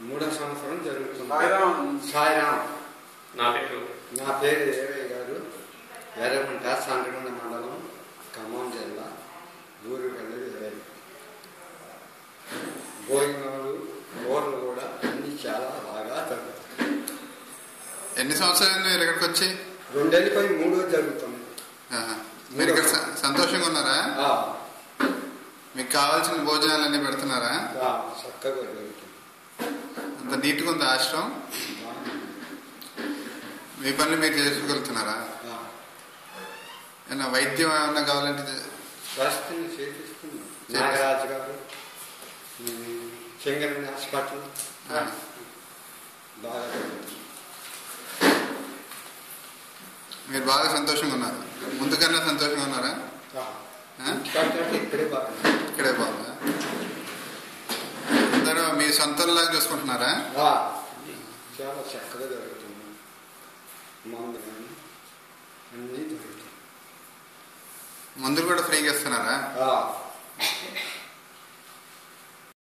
మూడో సంవత్సరం జరుగుతుంది. సాయిరామ్. నా పేరు దేవయ్య గారు. ఎర్రగుంట సంగగుండ మండలం, ఖమ్మం జిల్లా, ఊరుపల్లి వేరే. భోజనాలు కూరలు కూడా అన్ని చాలా బాగా జరుగుతాయి. ఎన్ని సంవత్సరాలు మీరు ఇక్కడికి వచ్చి? 2 ఏళ్ళపై 3 జరుగుతుంది. మీరు ఇక్కడ సంతోషంగా ఉన్నారా? మీకు కావాల్సిన భోజనాలన్నీ పెడుతున్నారా? చక్కగా జరుగుతుంది. అంత నీట్గా ఉంది ఆశ్రమం. మీ పనులు మీరు చేసుకోగలుగుతున్నారా? ఏమన్నా వైద్యం ఏమన్నా కావాలంటే చేపిస్తుంది. నాగరాజు గారు, సింగరేణి హాస్పిటల్ బాగా జరుగుతుంది. మీరు బాగా సంతోషంగా ఉన్నారు. ముందుకన్నా సంతోషంగా ఉన్నారా? ఇక్కడే బాగుంది. ఇక్కడే బాగుందా? అందరూ మీ సొంతంలాగా చూసుకుంటున్నారా? చాలా చక్కగా జరుగుతుంది. మందు కానీ అన్నీ జరుగుతుంది. మందులు కూడా ఫ్రీగా ఇస్తున్నారా?